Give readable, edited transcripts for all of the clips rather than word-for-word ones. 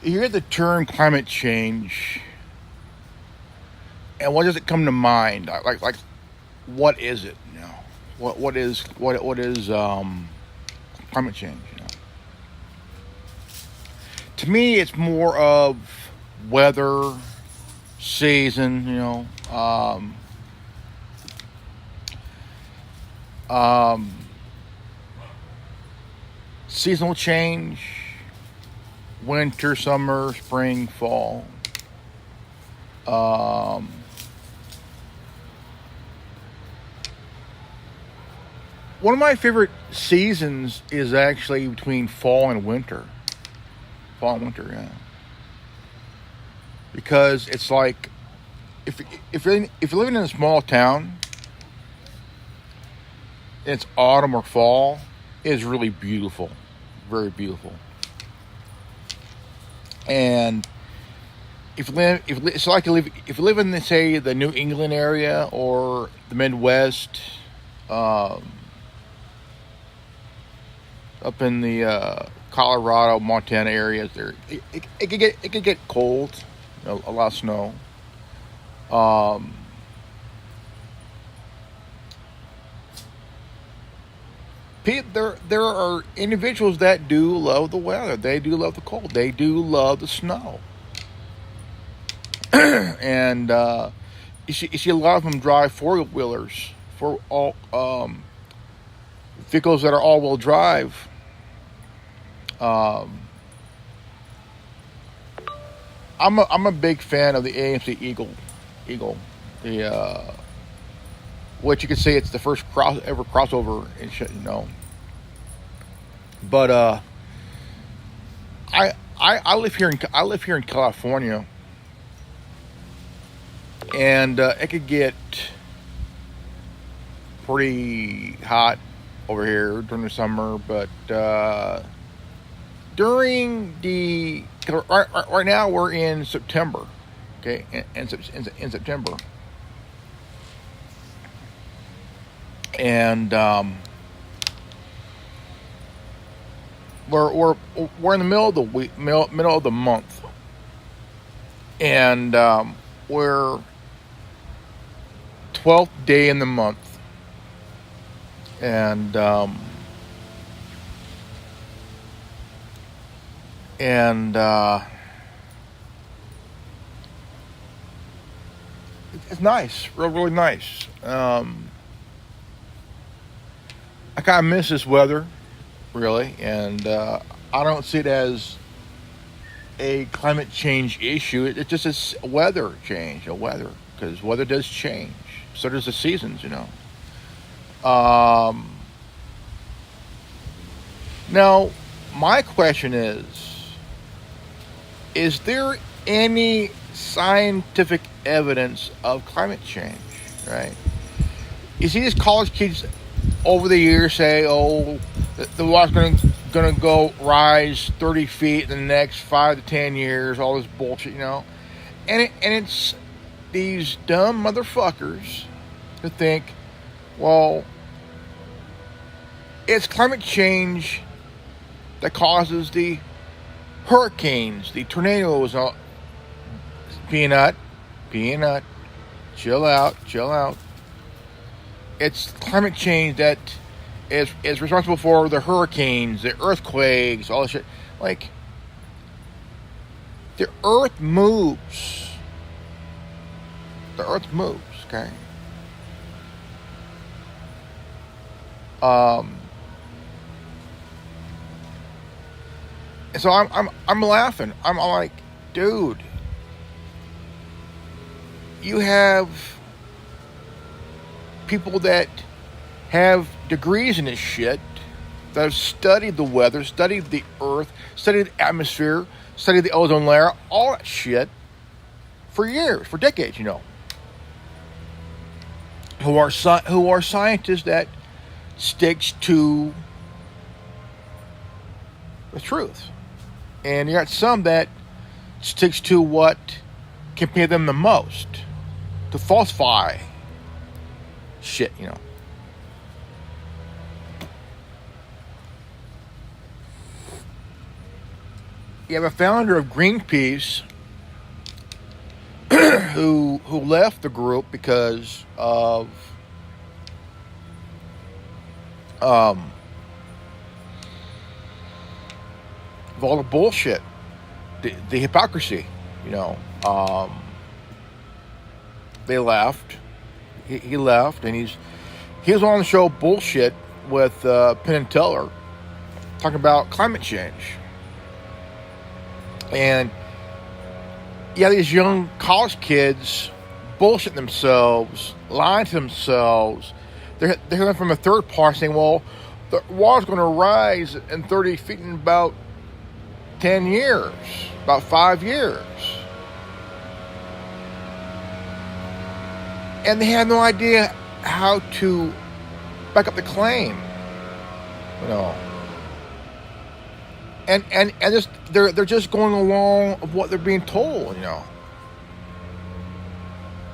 You hear the term climate change, and what does it come to mind? Like, what is it? You know, what is climate change? You know, to me, it's more of weather, season. You know, um, seasonal change, winter, summer, spring, fall. Um, One of my favorite seasons is actually between fall and winter. Fall and winter, yeah. Because it's like if you're living in a small town, and it's autumn or fall, it's really beautiful, very beautiful. And if you live in the, say, the New England area or the Midwest, um, up in the Colorado, Montana areas, it could get cold, a lot of snow. Um, there are individuals that do love the weather. They do love the cold. They do love the snow, and you see a lot of them drive four wheelers for all vehicles that are all wheel drive. Um, I'm a big fan of the AMC Eagle, the what you could say it's the first ever crossover and shit, you know. But I live here in California, and it could get pretty hot over here during the summer, but during the right now we're in September, okay, in September, and we're in the middle of the week, middle of the month, and we're 12th day in the month, and it's nice, really nice. I kind of miss this weather, really, and I don't see it as a climate change issue. It's just a weather change, because weather does change. So does the seasons, you know. Now, my question is there any scientific evidence of climate change, right? You see these college kids over the years say, oh, the water's going to go rise 30 feet in the next 5 to 10 years, all this bullshit, you know? And it's these dumb motherfuckers who think, well, it's climate change that causes the hurricanes, the tornadoes. Peanut, chill out. It's climate change that is responsible for the hurricanes, the earthquakes, all this shit. Like, the earth moves. Okay? And so I'm laughing. I'm like, dude, you have people that have degrees in this shit, that have studied the weather, studied the earth, studied the atmosphere, studied the ozone layer, all that shit for years, for decades, you know. Who are scientists that sticks to the truth. And you got some that sticks to what can pay them the most, to falsify shit, you know. you have a founder of Greenpeace who left the group because of all the bullshit, the hypocrisy, you know. They left. He left, and he was on the show Bullshit with Penn and Teller, talking about climate change. And yeah, these young college kids bullshitting themselves, lying to themselves. They're hearing from a third party saying, well, the water's going to rise in 30 feet in about 10 years, about 5 years. And they have no idea how to back up the claim, you know. And just they're just going along of what they're being told, you know.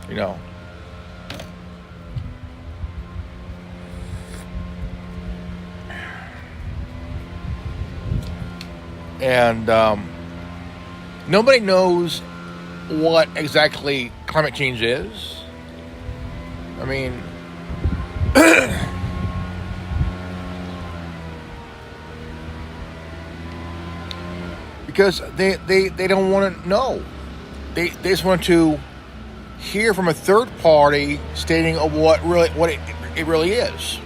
You know. And nobody knows what exactly climate change is. I mean, because they don't want to know. They just want to hear from a third party stating of what it really is.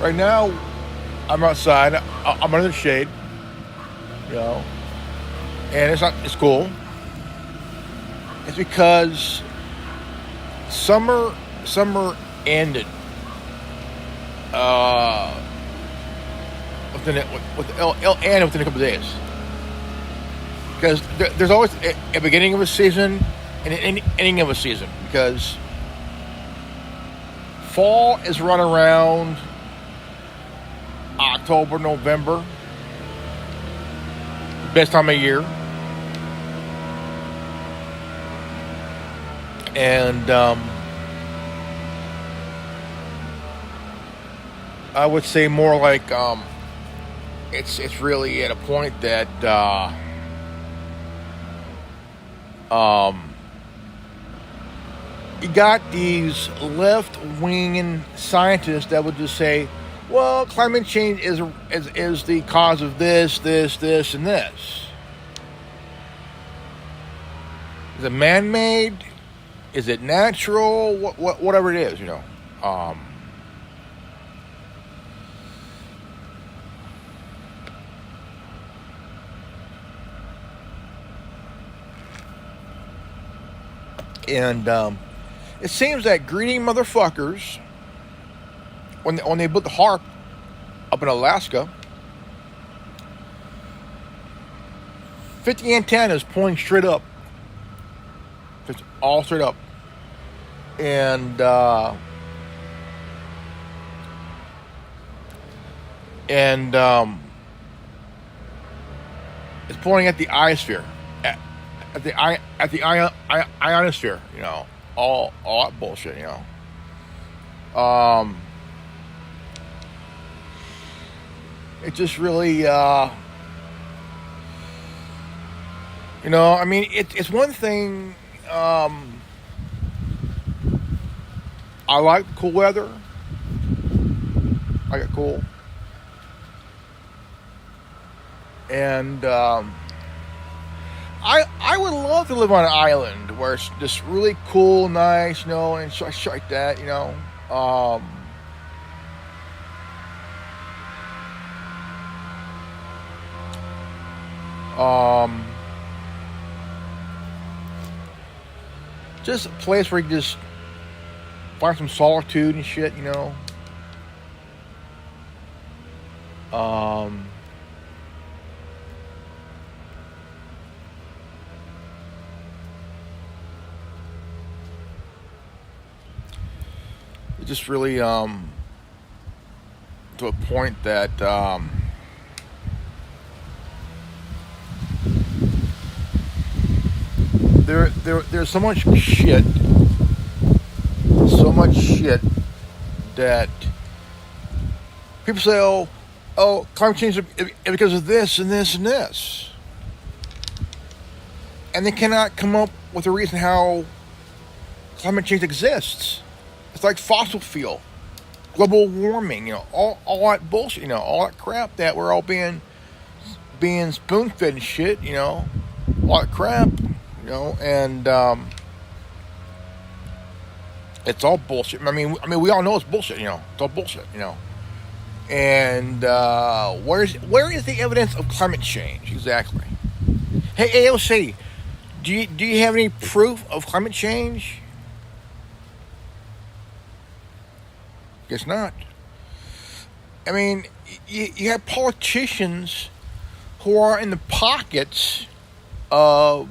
Right now, I'm outside. I'm under the shade, you know, and it's cool. It's because summer ended. It'll end within a couple of days. Because there's always a beginning of a season and an ending of a season. Because fall is run around October, November. Best time of year. And I would say more like it's really at a point that you got these left-wing scientists that would just say, well, climate change is the cause of this, and this. Is it man-made? Is it natural? Whatever it is, you know. And it seems that greedy motherfuckers, when they built the HARP up in Alaska, 50 antennas pointing straight up. Just all straight up. And it's pointing at the ionosphere, at the ionosphere, you know, all that bullshit, you know. It just really, you know, I mean, it's one thing. I like cool weather. I get cool. And I would love to live on an island where it's just really cool, nice, you know, and shit like that, you know. Just a place where you just find some solitude and shit, you know. It's just really to a point that there's so much shit that people say, oh, oh, climate change is because of this and this and this. And they cannot come up with a reason how climate change exists. It's like fossil fuel, global warming, all that bullshit, all that crap that we're all being spoon-fed and shit, all that crap, and it's all bullshit. I mean, we all know it's bullshit, it's all bullshit, And where is the evidence of climate change exactly? Hey, AOC, do you have any proof of climate change? Guess not. I mean, you have politicians who are in the pockets of,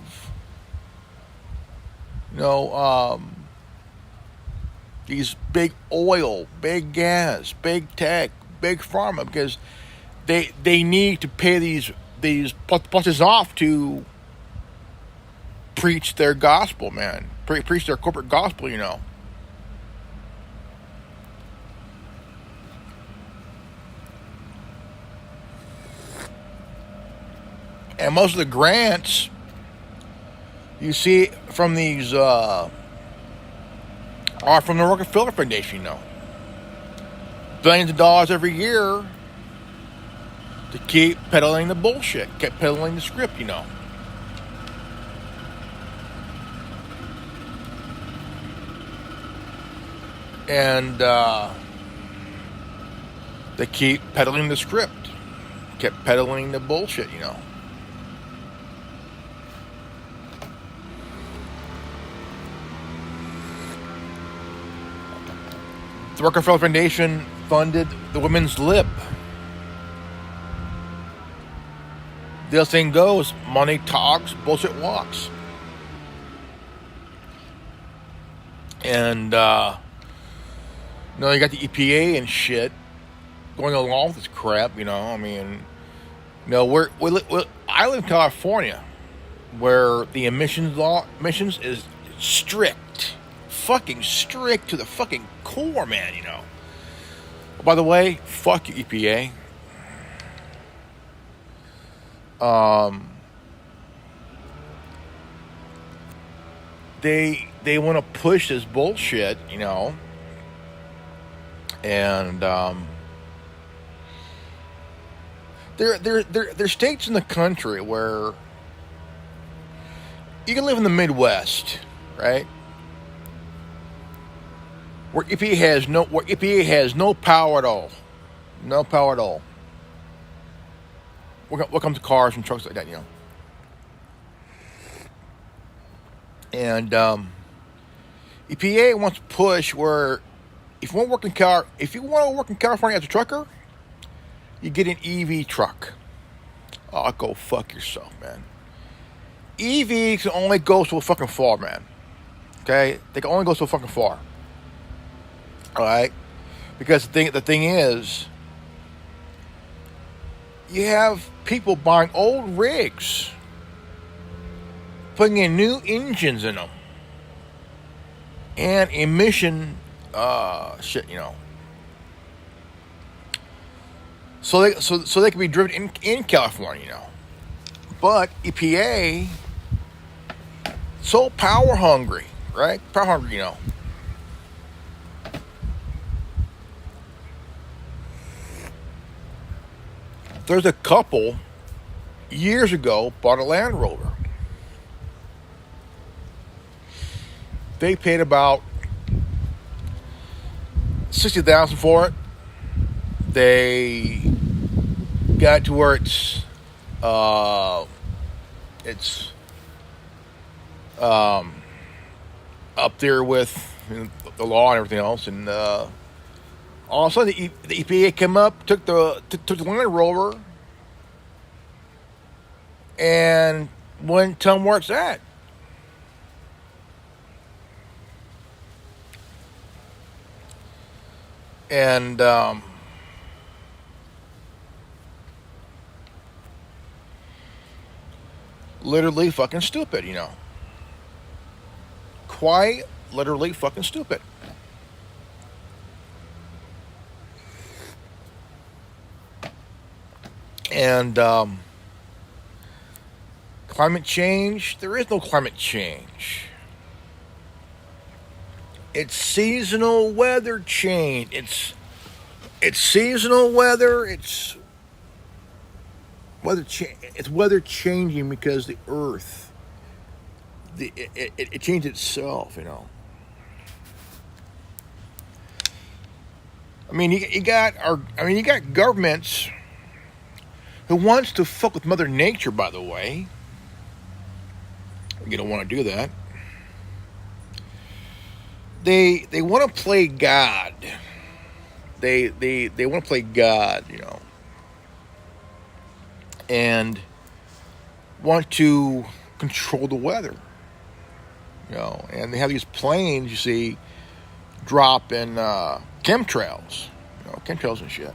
these big oil, big gas, big tech, big pharma, because they need to pay these politicians off to preach their gospel, man. Preach their corporate gospel, And most of the grants you see from these are from the Rockefeller Foundation, Billions of dollars every year to keep peddling the bullshit, keep peddling the script, And they keep peddling the script, kept peddling the bullshit, The Rockefeller Foundation funded the Women's Lib. The old saying goes, money talks, bullshit walks. And, you got the EPA and shit going along with this crap, I mean, I live in California, where the emissions is strict. Fucking strict to the fucking core, man, Oh, by the way, fuck you, EPA. They want to push this bullshit, and there are states in the country where you can live in the Midwest, right? Where EPA has no power at all. No power at all. What comes to cars and trucks like that, And EPA wants to push where if you want to work in California as a trucker, you get an EV truck. Oh, go fuck yourself, man. EVs can only go so fucking far, man. Okay? They can only go so fucking far. Alright? Because the thing is, you have people buying old rigs, putting in new engines in them, and emission shit, So they can be driven in California, But EPA, so power hungry, right? Power hungry, There's a couple years ago bought a Land Rover. They paid about $60,000 for it. They got to where it's up there with the law and everything else, and all of a sudden the EPA came up, took the Land Rover, and wouldn't tell them where it's at. And literally fucking stupid, Quite literally fucking stupid. And climate change, there is no climate change. It's seasonal weather change. It's seasonal weather. It's weather changing because the Earth, it changed itself. I mean, you got governments who wants to fuck with Mother Nature. By the way, you don't want to do that. They want to play God. They want to play God, and want to control the weather, and they have these planes, you see, drop in chemtrails, chemtrails and shit.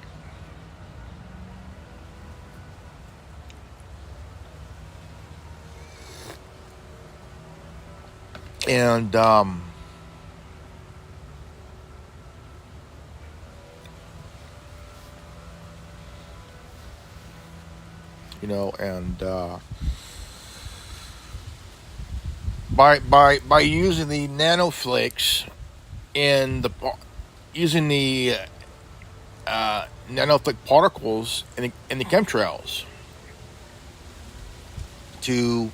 And by using the nanoflakes using the nanoflake particles in the chemtrails to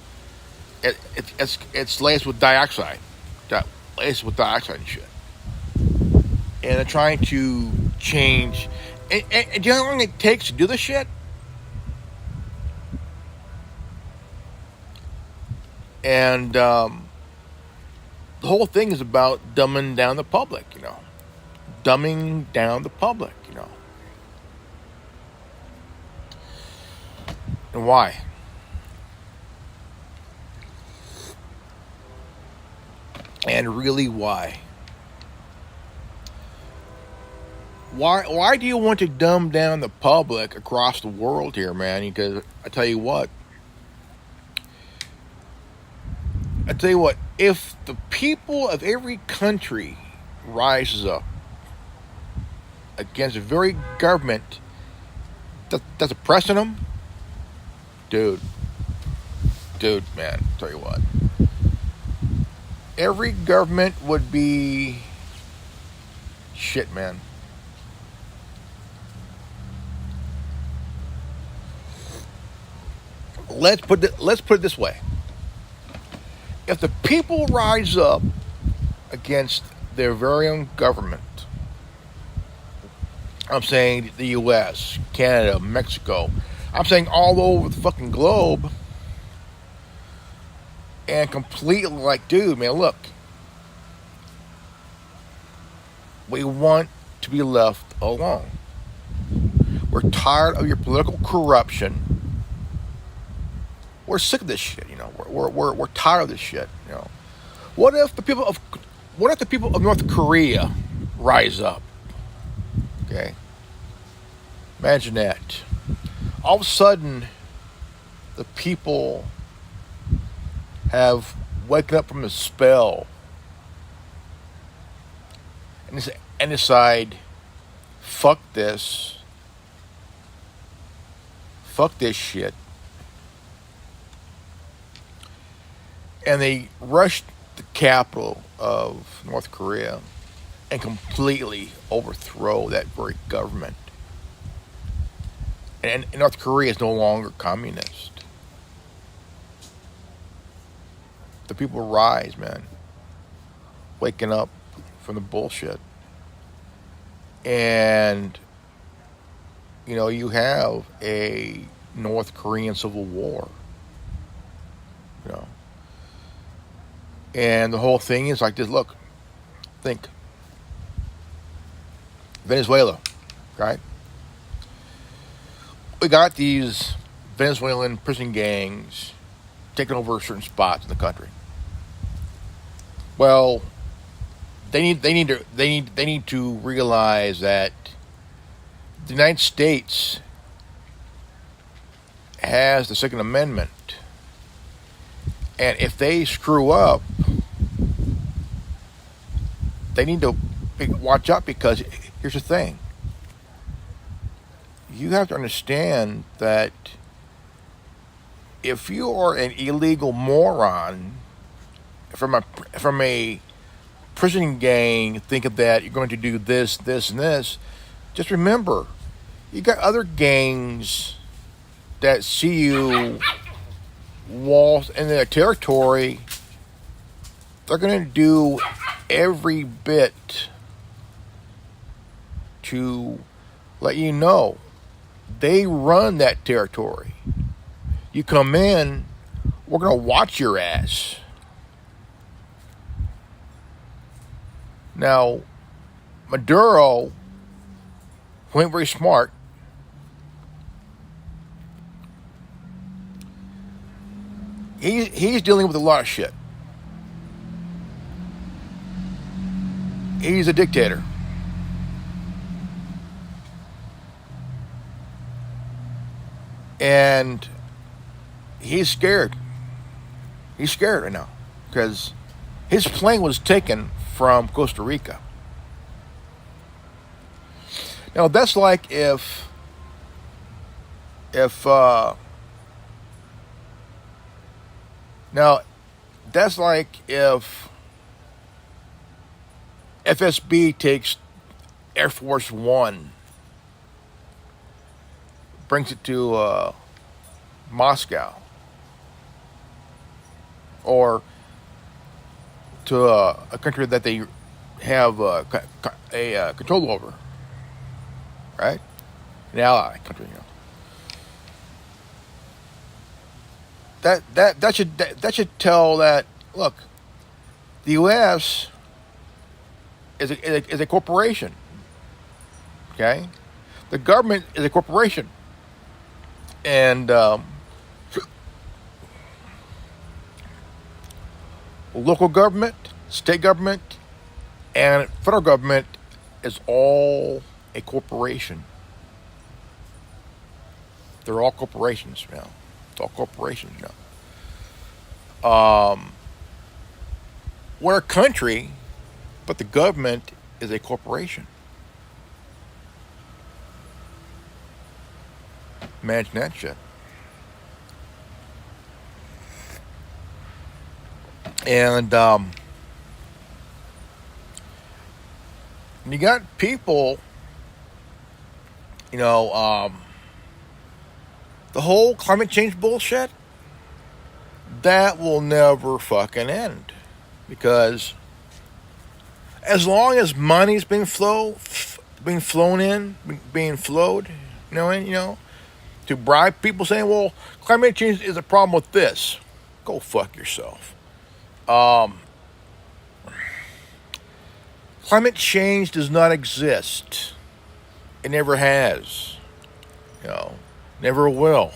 it's laced with dioxide, and shit, and they're trying to change. And do you know how long it takes to do this shit? And the whole thing is about dumbing down the public, dumbing down the public, and why? And really, why? Why do you want to dumb down the public across the world here, man? Because I tell you what, if the people of every country rises up against the very government that's oppressing them, dude, man, tell you what, every government would be shit, man. Let's put it this way. If the people rise up against their very own government, I'm saying the U.S., Canada, Mexico, I'm saying all over the fucking globe, and completely like, dude, man, look, we want to be left alone. We're tired of your political corruption. We're sick of this shit, We're tired of this shit, What if the people of North Korea rise up? Okay, imagine that. All of a sudden, the people have woken up from a spell and decide, fuck this shit. And they rushed the capital of North Korea and completely overthrow that very government. And North Korea is no longer communist. The people rise, man. Waking up from the bullshit. And, you have a North Korean civil war. And the whole thing is like this. Look, think. Venezuela, right? We got these Venezuelan prison gangs taking over certain spots in the country. Well, they need to realize that the United States has the Second Amendment. And if they screw up, they need to watch out, because here's the thing. you have to understand that if you are an illegal moron from a prison gang, thinking that you're going to do this, this, and this, just remember, you got other gangs that see you waltz in their territory. They're going to do every bit to let you know they run that territory. You come in, we're going to watch your ass. Now, Maduro, who ain't very smart, he's dealing with a lot of shit. He's a dictator. And he's scared. He's scared right now because his plane was taken from Costa Rica. Now that's like if now that's like if FSB takes Air Force One, brings it to Moscow, or to a country that they have a control over, right? An ally country, you know. That should tell that, look, the U.S. is a corporation. Okay, the government is a corporation, and local government, state government, and federal government is all a corporation. They're all corporations now. It's all corporations now. We're a country, but the government is a corporation. Imagine that shit. And you got people, you know, the whole climate change bullshit, that will never fucking end. Because as long as money's being flowed in, to bribe people saying, well, climate change is a problem with this. Go fuck yourself. Climate change does not exist. It never has. Never will.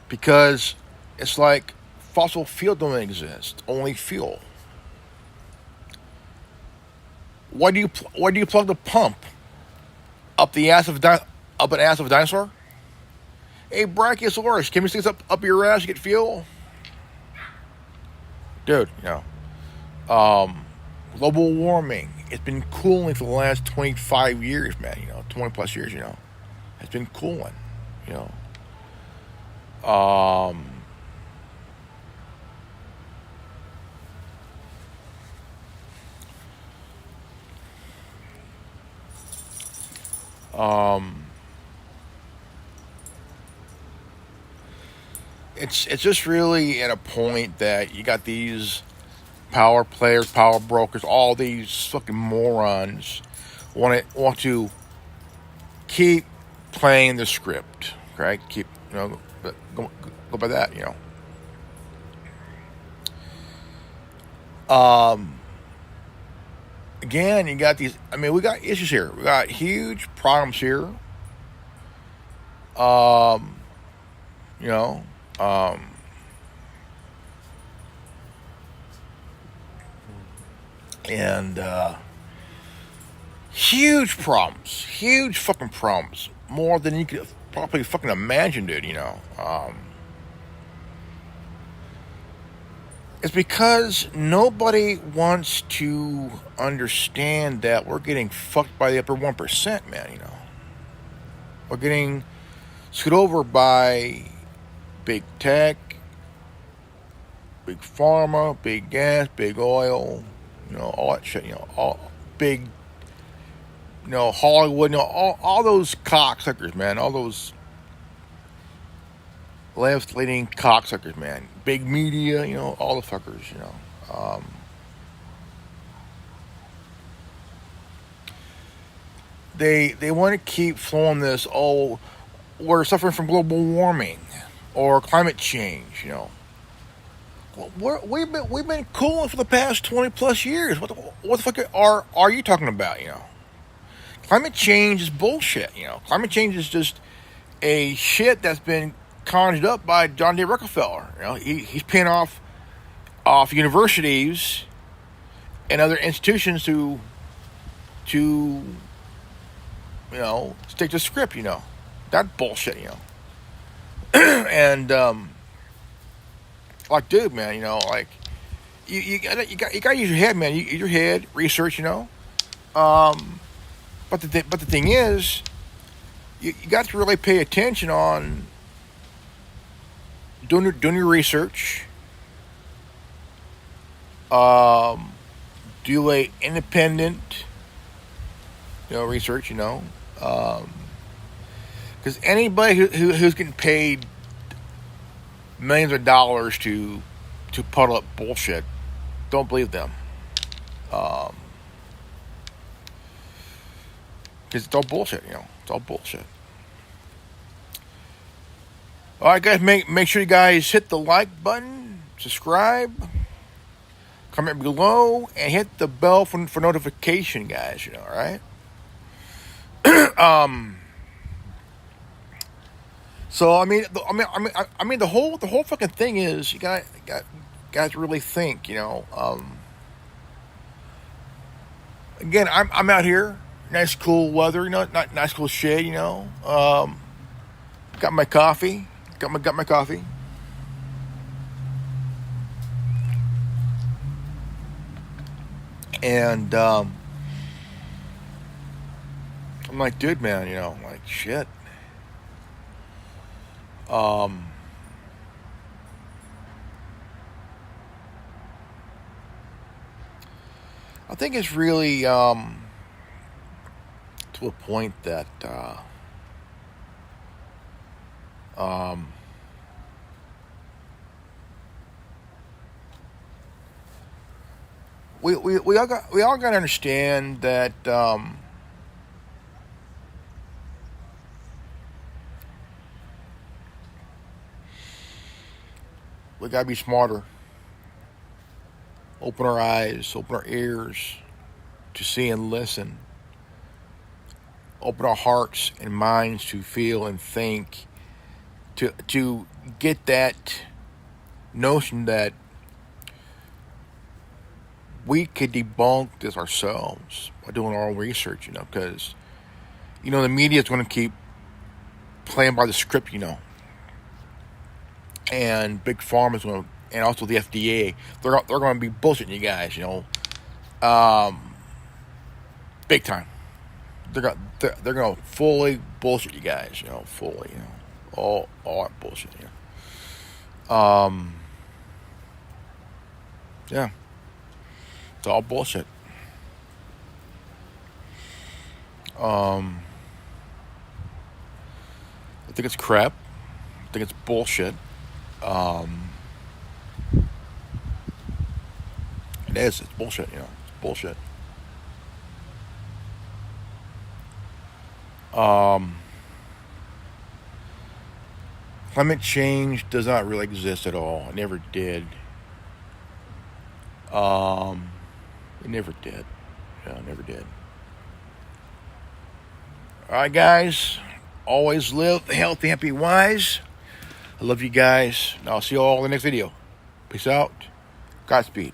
Because it's like fossil fuel don't exist, only fuel. Why do you plug the pump up the ass of an ass of a dinosaur? Hey, Brachiosaurus, can we stick this up your ass to get fuel? Dude, global warming. It's been cooling for the last 25 years, man. 20 plus years. It's been cooling. It's just really at a point that you got these power players, power brokers, all these fucking morons want to keep playing the script, right? Keep go by that, Again, you got these. I mean, we got issues here. We got huge problems here. And huge problems, huge fucking problems, more than you could probably fucking imagine, dude. It's because nobody wants to understand that we're getting fucked by the upper 1%, man, you know. We're getting screwed over by big tech, big pharma, big gas, big oil, you know, all that shit, you know, all big, you know, Hollywood, you know, all those cocksuckers, man, all those left-leaning cocksuckers, man, big media, you know, all the fuckers, you know. They want to keep flowing this, oh, we're suffering from global warming or climate change, you know. We've been cooling for the past 20 plus years. What the fuck are you talking about? You know, climate change is bullshit. You know, climate change is just a shit that's been conjured up by John D. Rockefeller. You know, he's paying off universities and other institutions to you know stick to script. You know, that bullshit. You know, and like, dude, man, you know, like you gotta use your head, man. You use your head, research, you know. But the thing is, you got to really pay attention on doing your research. Do a independent, you know, research, you know, because anybody who's getting paid millions of dollars to puddle up bullshit, don't believe them. Because it's all bullshit, you know. It's all bullshit. All right, guys, make sure you guys hit the like button, subscribe, comment below, and hit the bell for notification, guys. You know, all right. So I mean, the whole fucking thing is you got guys really think, you know. Again, I'm out here, nice cool weather, you know, not nice cool shade, you know. Got my coffee, got my coffee, and I'm like, dude, man, you know, like shit. I think it's really to a point that we all got to understand that we got to be smarter. Open our eyes, open our ears to see and listen. Open our hearts and minds to feel and think. To get that notion that we could debunk this ourselves by doing our own research, you know, because, you know, the media is going to keep playing by the script, you know. And Big Pharma is going to, and also the FDA, they're going to be bullshitting you guys, you know, big time. They're going to fully bullshit you guys, you know, fully, you know, all that bullshit, you know. Yeah, it's all bullshit. I think it's crap. I think it's bullshit. It is. It's bullshit, you know. It's bullshit. Climate change does not really exist at all. It never did. It never did. Yeah, it never did. Alright, guys. Always live healthy, happy, wise. I love you guys. And I'll see you all in the next video. Peace out. Godspeed.